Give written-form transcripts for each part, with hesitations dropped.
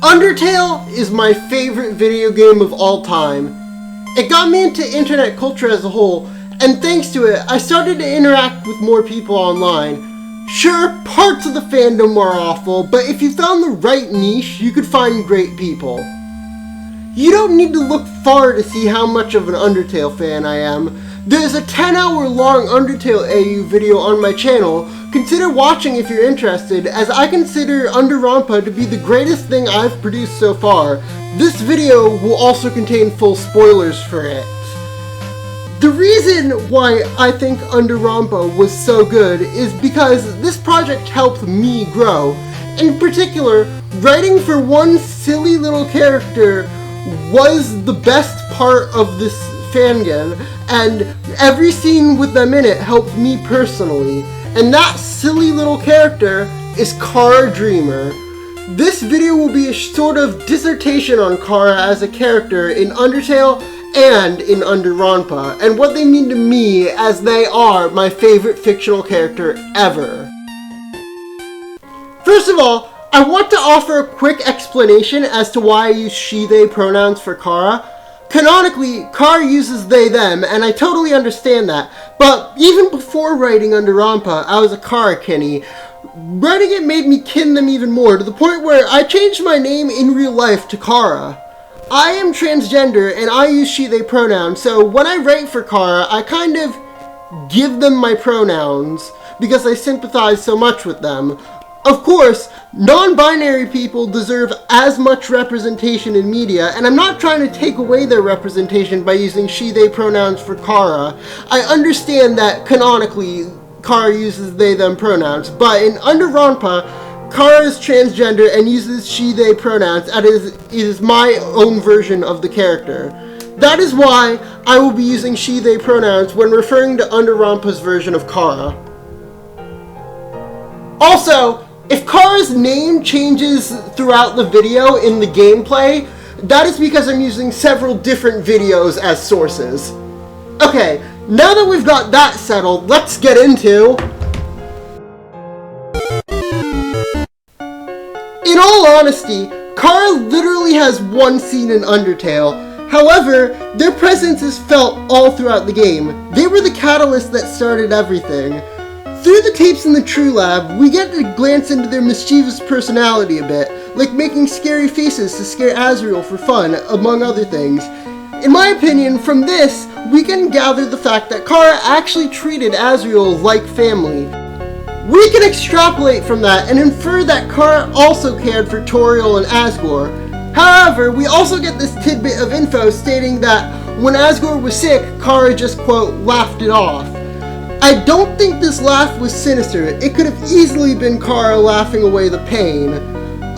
Undertale is my favorite video game of all time. It got me into internet culture as a whole, and thanks to it, I started to interact with more people online. Sure, parts of the fandom are awful, but if you found the right niche, you could find great people. You don't need to look far to see how much of an Undertale fan I am. There's a 10-hour long Undertale AU video on my channel. Consider watching if you're interested, as I consider Under-Ronpa to be the greatest thing I've produced so far. This video will also contain full spoilers for it. The reason why I think Under-Ronpa was so good is because this project helped me grow. In particular, writing for one silly little character was the best part of this fangame, and every scene with them in it helped me personally. And that silly little character is Chara Dreamer. This video will be a sort of dissertation on Chara as a character in Undertale and in Under-Ronpa, and what they mean to me, as they are my favorite fictional character ever. First of all, I want to offer a quick explanation as to why I use she/they pronouns for Chara. Canonically, Chara uses they, them, and I totally understand that, but even before writing Under-Ronpa, I was a Chara kinny. Writing it made me kin them even more, to the point where I changed my name in real life to Chara. I am transgender, and I use she/they pronouns, so when I write for Chara, I kind of give them my pronouns, because I sympathize so much with them. Of course, non-binary people deserve as much representation in media, and I'm not trying to take away their representation by using she/they pronouns for Chara. I understand that canonically, Chara uses they, them pronouns, but in Under-Ronpa, Chara is transgender and uses she/they pronouns, and it is my own version of the character. That is why I will be using she/they pronouns when referring to Under-Ronpa's version of Chara. Also, if Chara's name changes throughout the video in the gameplay, that is because I'm using several different videos as sources. Okay, now that we've got that settled, let's get into... In all honesty, Chara literally has one scene in Undertale. However, their presence is felt all throughout the game. They were the catalyst that started everything. Through the tapes in the True Lab, we get to glance into their mischievous personality a bit, like making scary faces to scare Asriel for fun, among other things. In my opinion, from this, we can gather the fact that Chara actually treated Asriel like family. We can extrapolate from that and infer that Chara also cared for Toriel and Asgore. However, we also get this tidbit of info stating that when Asgore was sick, Chara just, quote, laughed it off. I don't think this laugh was sinister. It could have easily been Chara laughing away the pain.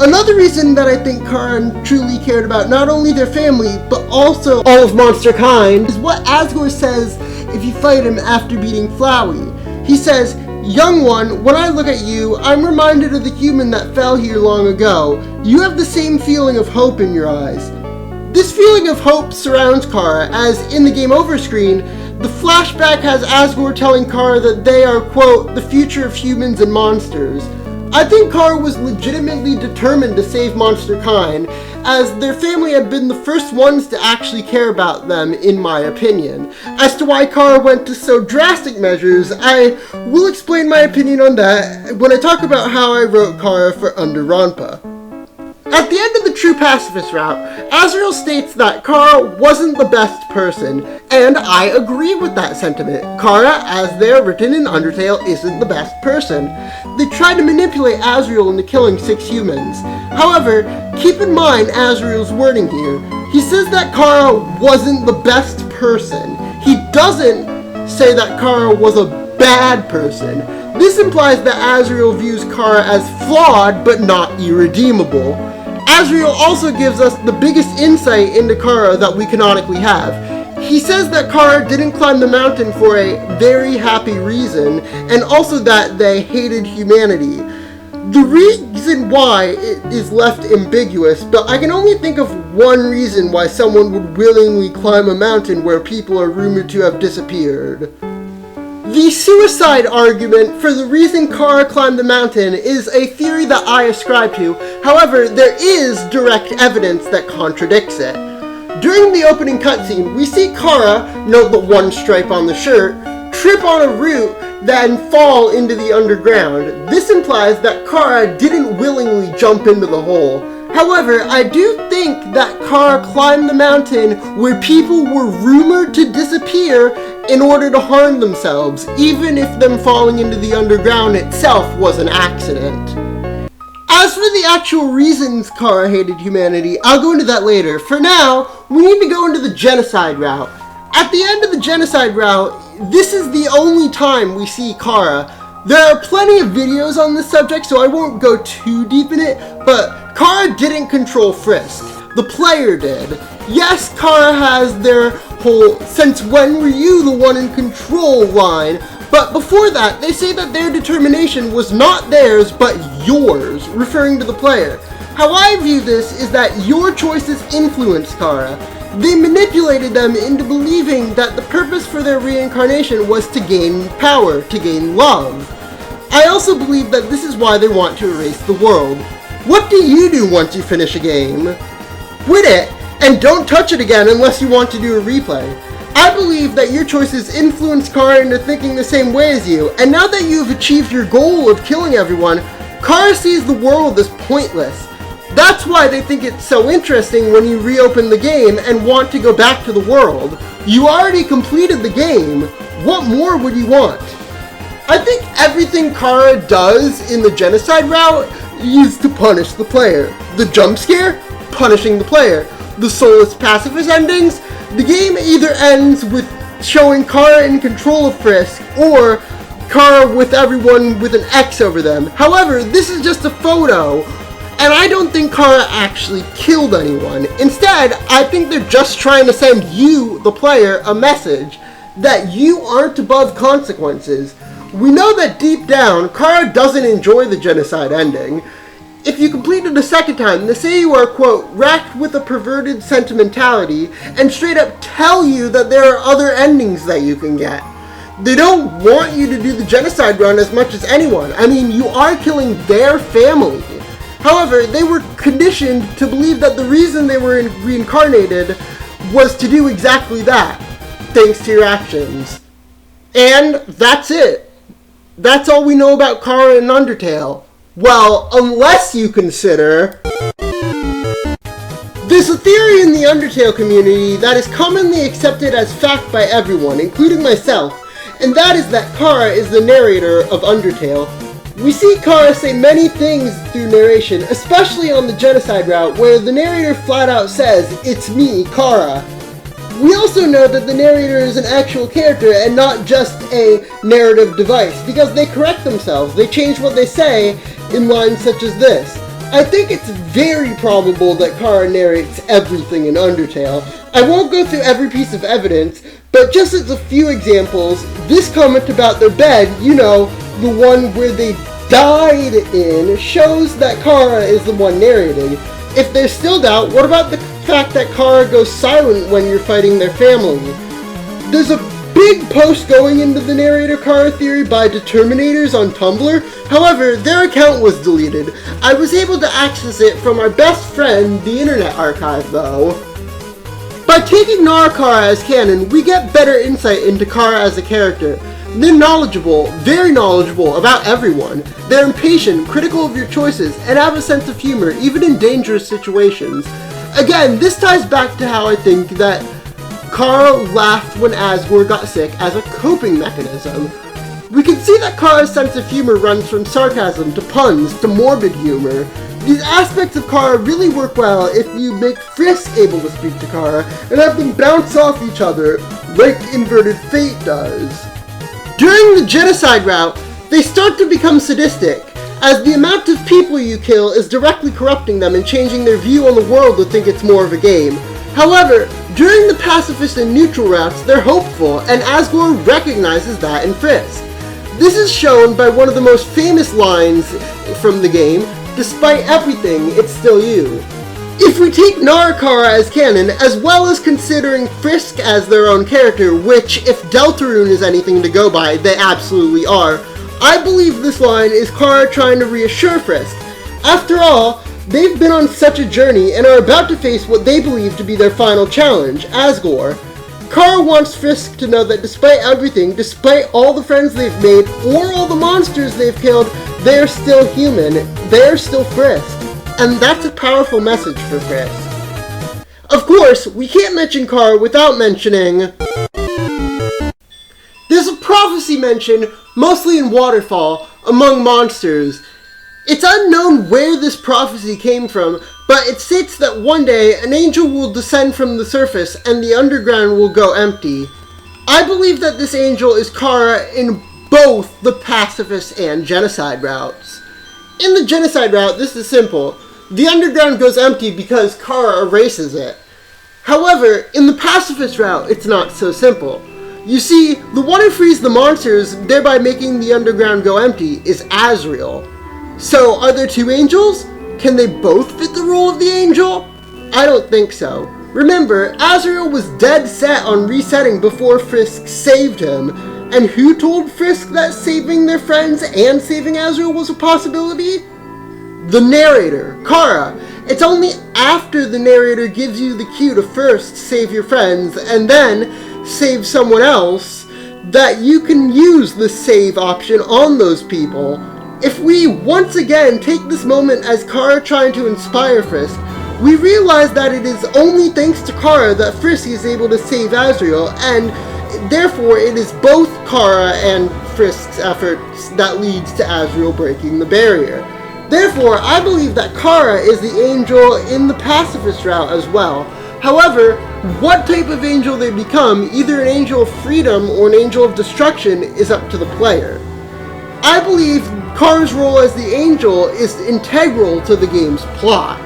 Another reason that I think Chara truly cared about not only their family, but also all of monster kind, is what Asgore says if you fight him after beating Flowey. He says, "Young one, when I look at you, I'm reminded of the human that fell here long ago. You have the same feeling of hope in your eyes." This feeling of hope surrounds Chara, as in the game over screen, the flashback has Asgore telling Chara that they are, quote, the future of humans and monsters. I think Chara was legitimately determined to save monster kind, as their family had been the first ones to actually care about them, in my opinion. As to why Chara went to so drastic measures, I will explain my opinion on that when I talk about how I wrote Chara for Under-Ronpa. At the end of the True Pacifist route, Asriel states that Chara wasn't the best person, and I agree with that sentiment. Chara, as they are written in Undertale, isn't the best person. They tried to manipulate Asriel into killing 6 humans. However, keep in mind Asriel's wording here. He says that Chara wasn't the best person. He doesn't say that Chara was a bad person. This implies that Asriel views Chara as flawed, but not irredeemable. Asriel also gives us the biggest insight into Chara that we canonically have. He says that Chara didn't climb the mountain for a very happy reason, and also that they hated humanity. The reason why is left ambiguous, but I can only think of one reason why someone would willingly climb a mountain where people are rumored to have disappeared. The suicide argument for the reason Chara climbed the mountain is a theory that I ascribe to. However, there is direct evidence that contradicts it. During the opening cutscene, we see Chara, note the one stripe on the shirt, trip on a root, then fall into the underground. This implies that Chara didn't willingly jump into the hole. However, I do think that Chara climbed the mountain where people were rumored to disappear in order to harm themselves, even if them falling into the underground itself was an accident. As for the actual reasons Chara hated humanity, I'll go into that later. For now, we need to go into the genocide route. At the end of the genocide route, this is the only time we see Chara. There are plenty of videos on this subject, so I won't go too deep in it, but Chara didn't control Frisk. The player did. Yes, Chara has their whole "since when were you the one in control" line, but before that, they say that their determination was not theirs, but yours, referring to the player. How I view this is that your choices influenced Chara. They manipulated them into believing that the purpose for their reincarnation was to gain power, to gain love. I also believe that this is why they want to erase the world. What do you do once you finish a game? Quit it, and don't touch it again unless you want to do a replay. I believe that your choices influenced Chara into thinking the same way as you, and now that you've achieved your goal of killing everyone, Chara sees the world as pointless. That's why they think it's so interesting when you reopen the game and want to go back to the world. You already completed the game. What more would you want? I think everything Chara does in the genocide route is to punish the player. The jump scare? Punishing the player. The soulless pacifist endings? The game either ends with showing Chara in control of Frisk, or Chara with everyone with an X over them. However, this is just a photo, and I don't think Chara actually killed anyone. Instead, I think they're just trying to send you, the player, a message that you aren't above consequences. We know that deep down, Chara doesn't enjoy the genocide ending. If you complete it a second time, they say you are, quote, racked with a perverted sentimentality, and straight up tell you that there are other endings that you can get. They don't want you to do the genocide run as much as anyone. I mean, you are killing their family. However, they were conditioned to believe that the reason they were reincarnated was to do exactly that, thanks to your actions. And that's it. That's all we know about Chara and Undertale. Well, unless you consider... There's a theory in the Undertale community that is commonly accepted as fact by everyone, including myself, and that is that Chara is the narrator of Undertale. We see Chara say many things through narration, especially on the genocide route, where the narrator flat out says, "It's me, Chara." We also know that the narrator is an actual character and not just a narrative device, because they correct themselves. They change what they say in lines such as this. I think it's very probable that Chara narrates everything in Undertale. I won't go through every piece of evidence, but just as a few examples, this comment about their bed, you know, the one where they died in, shows that Chara is the one narrating. If there's still doubt, what about the fact that Chara goes silent when you're fighting their family? There's a big post going into the narrator Chara theory by Determinators on Tumblr. However, their account was deleted. I was able to access it from our best friend, the Internet Archive, though. By taking Chara as canon, we get better insight into Chara as a character. They're knowledgeable, very knowledgeable about everyone. They're impatient, critical of your choices, and have a sense of humor, even in dangerous situations. Again, this ties back to how I think that Chara laughed when Asgore got sick as a coping mechanism. We can see that Chara's sense of humor runs from sarcasm to puns to morbid humor. These aspects of Chara really work well if you make Frisk able to speak to Chara and have them bounce off each other like Inverted Fate does. During the genocide route, they start to become sadistic, as the amount of people you kill is directly corrupting them and changing their view on the world to think it's more of a game. However, during the pacifist and neutral routes, they're hopeful, and Asgore recognizes that in Frisk. This is shown by one of the most famous lines from the game, "Despite everything, it's still you." If we take Kara as canon, as well as considering Frisk as their own character, which, if Deltarune is anything to go by, they absolutely are, I believe this line is Chara trying to reassure Frisk. After all, they've been on such a journey and are about to face what they believe to be their final challenge, Asgore. Chara wants Frisk to know that despite everything, despite all the friends they've made, or all the monsters they've killed, they're still human, they're still Frisk. And that's a powerful message for Frisk. Of course, we can't mention Chara without mentioning... There's a prophecy mentioned, mostly in Waterfall, among monsters. It's unknown where this prophecy came from, but it states that one day an angel will descend from the surface and the underground will go empty. I believe that this angel is Chara in both the pacifist and genocide routes. In the genocide route, this is simple. The underground goes empty because Chara erases it. However, in the pacifist route, it's not so simple. You see, the one who frees the monsters, thereby making the underground go empty, is Azrael. So, are there two angels? Can they both fit the role of the angel? I don't think so. Remember, Azrael was dead set on resetting before Frisk saved him. And who told Frisk that saving their friends and saving Azrael was a possibility? The narrator, Chara. It's only after the narrator gives you the cue to first save your friends and then save someone else that you can use the save option on those people. If we once again take this moment as Chara trying to inspire Frisk, we realize that it is only thanks to Chara that Frisk is able to save Azrael, and therefore it is both Chara and Frisk's efforts that leads to Azrael breaking the barrier. Therefore, I believe that Chara is the angel in the pacifist route as well. However, what type of angel they become, either an angel of freedom or an angel of destruction, is up to the player. I believe Chara's role as the angel is integral to the game's plot.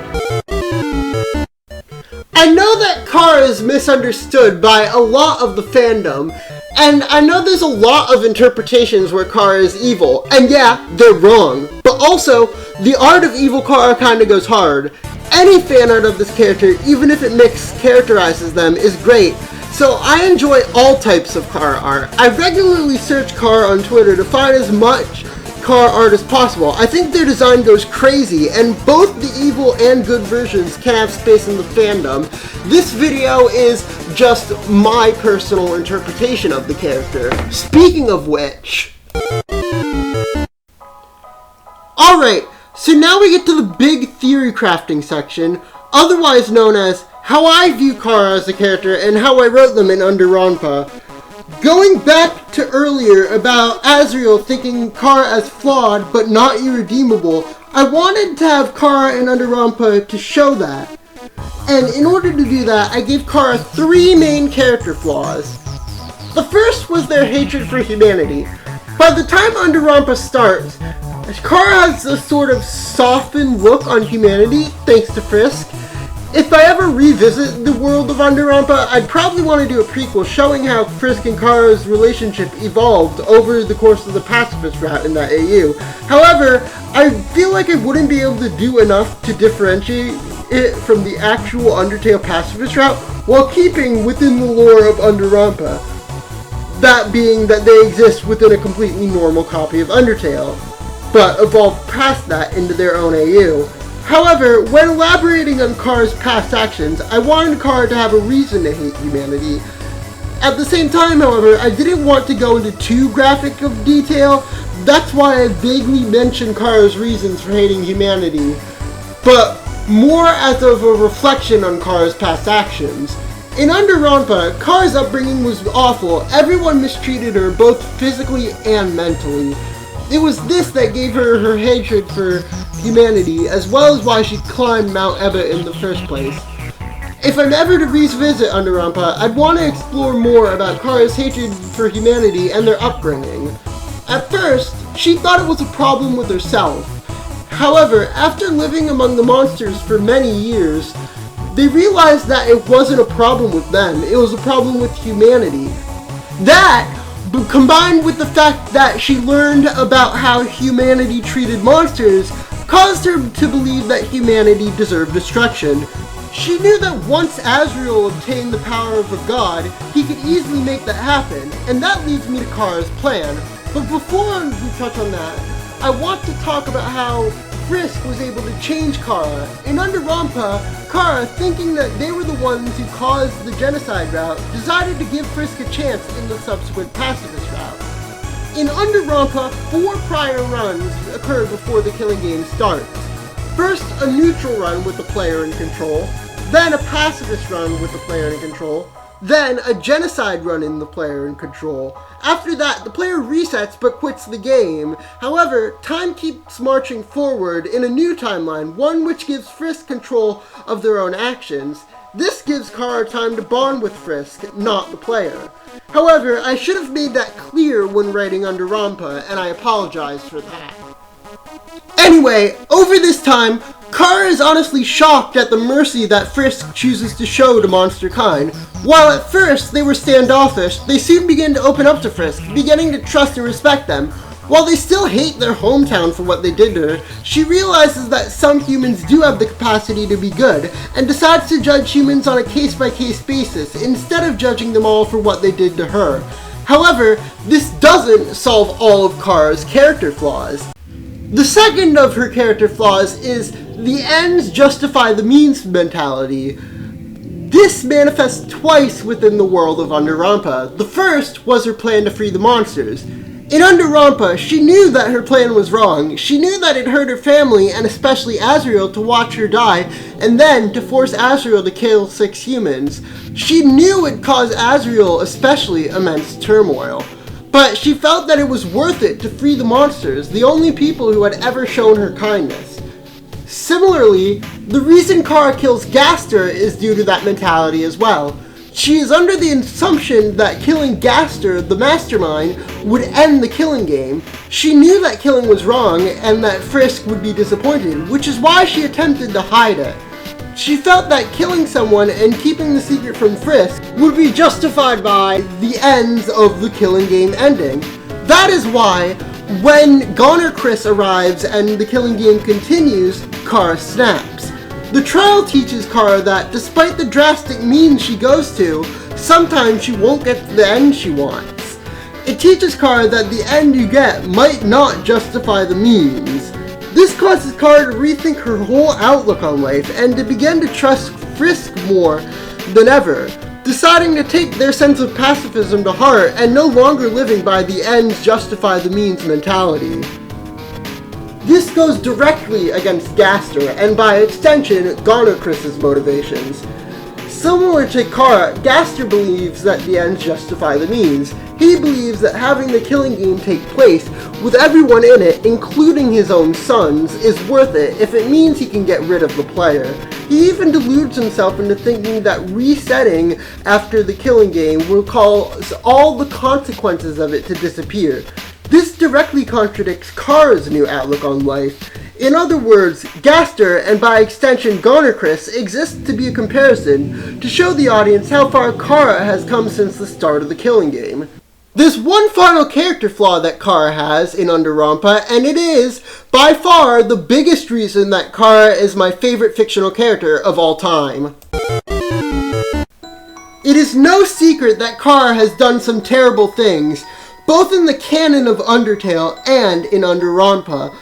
I know that Chara is misunderstood by a lot of the fandom, and I know there's a lot of interpretations where Chara is evil, and yeah, they're wrong, but also, the art of evil Chara kinda goes hard. Any fan art of this character, even if it mischaracterizes them, is great, so I enjoy all types of Chara art. I regularly search Chara on Twitter to find as much Chara art as possible. I think their design goes crazy, and both the evil and good versions can have space in the fandom. This video is just my personal interpretation of the character. Speaking of which... Alright, so now we get to the big theory crafting section, otherwise known as how I view Chara as a character and how I wrote them in Under-Ronpa. Going back to earlier about Azrael thinking Chara as flawed but not irredeemable, I wanted to have Chara in Under-Ronpa to show that. And in order to do that, I gave Chara 3 main character flaws. The first was their hatred for humanity. By the time Under-Ronpa starts, Chara has a sort of softened look on humanity, thanks to Frisk. If I ever revisit the world of Under-Ronpa, I'd probably want to do a prequel showing how Frisk and Chara's relationship evolved over the course of the pacifist route in that AU. However, I feel like I wouldn't be able to do enough to differentiate it from the actual Undertale pacifist route while keeping within the lore of Under-Ronpa. That being that they exist within a completely normal copy of Undertale, but evolved past that into their own AU. However, when elaborating on Chara's past actions, I wanted Chara to have a reason to hate humanity. At the same time, however, I didn't want to go into too graphic of detail. That's why I vaguely mentioned Chara's reasons for hating humanity, but more as of a reflection on Chara's past actions. In Under-Ronpa, Chara's upbringing was awful. Everyone mistreated her both physically and mentally. It was this that gave her her hatred for humanity, as well as why she climbed Mount Eba in the first place. If I'm ever to revisit Under-Ronpa, I'd want to explore more about Chara's hatred for humanity and their upbringing. At first, she thought it was a problem with herself. However, after living among the monsters for many years, they realized that it wasn't a problem with them, it was a problem with humanity. That, combined with the fact that she learned about how humanity treated monsters, caused her to believe that humanity deserved destruction. She knew that once Azrael obtained the power of a god, he could easily make that happen, and that leads me to Chara's plan. But before we touch on that, I want to talk about how Frisk was able to change Chara. In Under-Ronpa, Chara, thinking that they were the ones who caused the genocide route, decided to give Frisk a chance in the subsequent pacifist route. In Under-Ronpa, 4 prior runs occurred before the killing game starts. First, a neutral run with the player in control, then a pacifist run with the player in control, then a genocide run in the player in control. After that, the player resets but quits the game. However, time keeps marching forward in a new timeline, one which gives Frisk control of their own actions. This gives Chara time to bond with Frisk, not the player. However, I should have made that clear when writing Under-Ronpa, and I apologize for that. Anyway, over this time, Chara is honestly shocked at the mercy that Frisk chooses to show to monster kind. While at first they were standoffish, they soon begin to open up to Frisk, beginning to trust and respect them. While they still hate their hometown for what they did to her, she realizes that some humans do have the capacity to be good, and decides to judge humans on a case-by-case basis, instead of judging them all for what they did to her. However, this doesn't solve all of Chara's character flaws. The second of her character flaws is the ends justify the means mentality. This manifests twice within the world of Under-Ronpa. The first was her plan to free the monsters. In Under-Ronpa, she knew that her plan was wrong. She knew that it hurt her family, and especially Azrael, to watch her die, and then to force Azrael to kill 6 humans. She knew it caused Azrael especially immense turmoil. But she felt that it was worth it to free the monsters, the only people who had ever shown her kindness. Similarly, the reason Chara kills Gaster is due to that mentality as well. She is under the assumption that killing Gaster, the mastermind, would end the killing game. She knew that killing was wrong and that Frisk would be disappointed, which is why she attempted to hide it. She felt that killing someone and keeping the secret from Frisk would be justified by the ends of the killing game ending. That is why, when Goner Chris arrives and the killing game continues, Chara snaps. The trial teaches Chara that despite the drastic means she goes to, sometimes she won't get to the end she wants. It teaches Chara that the end you get might not justify the means. This causes Chara to rethink her whole outlook on life and to begin to trust Frisk more than ever, deciding to take their sense of pacifism to heart and no longer living by the ends justify the means mentality. This goes directly against Gaster and by extension Goner Chris's motivations. Similar to Chara, Gaster believes that the ends justify the means. He believes that having the killing game take place with everyone in it, including his own sons, is worth it if it means he can get rid of the player. He even deludes himself into thinking that resetting after the killing game will cause all the consequences of it to disappear. This directly contradicts Chara's new outlook on life. In other words, Gaster, and by extension Goner Chris, exists to be a comparison to show the audience how far Chara has come since the start of the killing game. There's one final character flaw that Chara has in Under-Ronpa, and it is, by far, the biggest reason that Chara is my favorite fictional character of all time. It is no secret that Chara has done some terrible things, both in the canon of Undertale and in Under-Ronpa.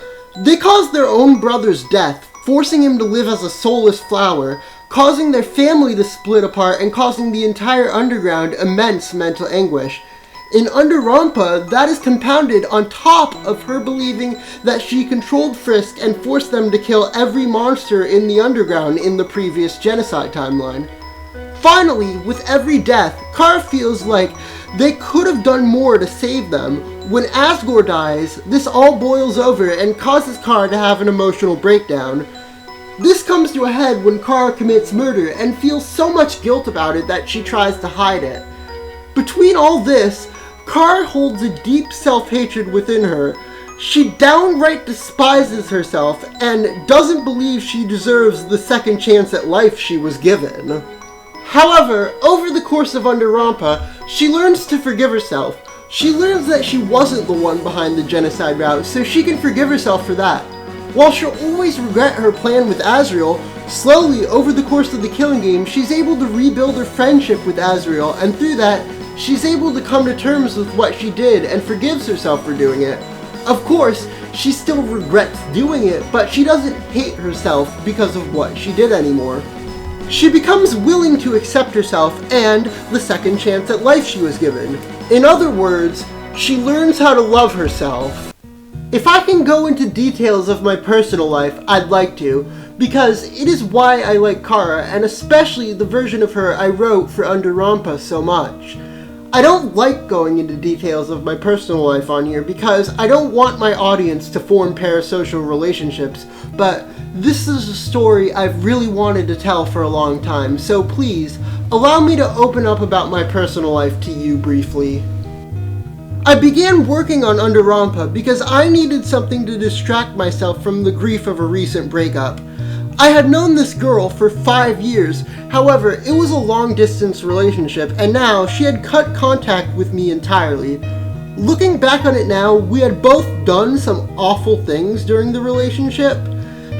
They caused their own brother's death, forcing him to live as a soulless flower, causing their family to split apart and causing the entire underground immense mental anguish. In Under-Ronpa, that is compounded on top of her believing that she controlled Frisk and forced them to kill every monster in the underground in the previous genocide timeline. Finally, with every death, Chara feels like they could have done more to save them. When Asgore dies, this all boils over and causes Chara to have an emotional breakdown. This comes to a head when Chara commits murder and feels so much guilt about it that she tries to hide it. Between all this, Chara holds a deep self-hatred within her. She downright despises herself and doesn't believe she deserves the second chance at life she was given. However, over the course of Under-Ronpa, she learns to forgive herself. She learns that she wasn't the one behind the genocide route, so she can forgive herself for that. While she'll always regret her plan with Asriel, slowly over the course of the Killing Game, she's able to rebuild her friendship with Asriel, and through that, she's able to come to terms with what she did and forgives herself for doing it. Of course, she still regrets doing it, but she doesn't hate herself because of what she did anymore. She becomes willing to accept herself and the second chance at life she was given. In other words, she learns how to love herself. If I can go into details of my personal life, I'd like to, because it is why I like Chara, and especially the version of her I wrote for Under-Ronpa so much. I don't like going into details of my personal life on here because I don't want my audience to form parasocial relationships, but this is a story I've really wanted to tell for a long time, so please, allow me to open up about my personal life to you briefly. I began working on Under-Ronpa because I needed something to distract myself from the grief of a recent breakup. I had known this girl for 5 years, however, it was a long-distance relationship, and now she had cut contact with me entirely. Looking back on it now, we had both done some awful things during the relationship.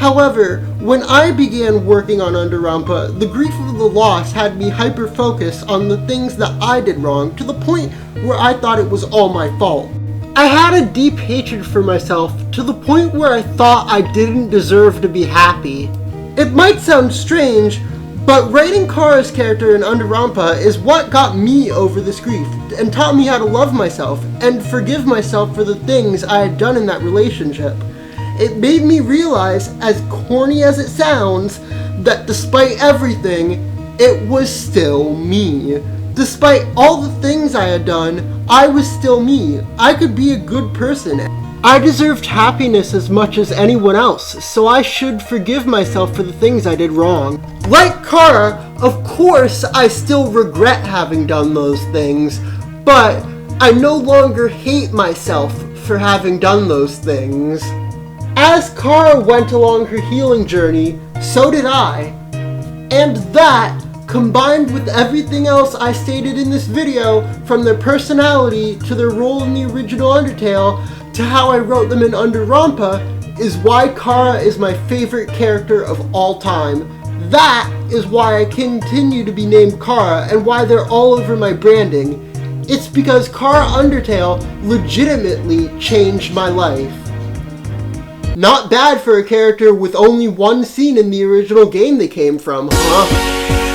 However, when I began working on Under-Ronpa, the grief of the loss had me hyper-focused on the things that I did wrong to the point where I thought it was all my fault. I had a deep hatred for myself to the point where I thought I didn't deserve to be happy. It might sound strange, but writing Chara's character in Under-Ronpa is what got me over this grief and taught me how to love myself and forgive myself for the things I had done in that relationship. It made me realize, as corny as it sounds, that despite everything, it was still me. Despite all the things I had done, I was still me. I could be a good person. I deserved happiness as much as anyone else, so I should forgive myself for the things I did wrong. Like Chara, of course I still regret having done those things, but I no longer hate myself for having done those things. As Chara went along her healing journey, so did I. And that, combined with everything else I stated in this video, from their personality to their role in the original Undertale, to how I wrote them in Under-Ronpa, is why Chara is my favorite character of all time. That is why I continue to be named Chara and why they're all over my branding. It's because Chara Undertale legitimately changed my life. Not bad for a character with only one scene in the original game they came from, huh?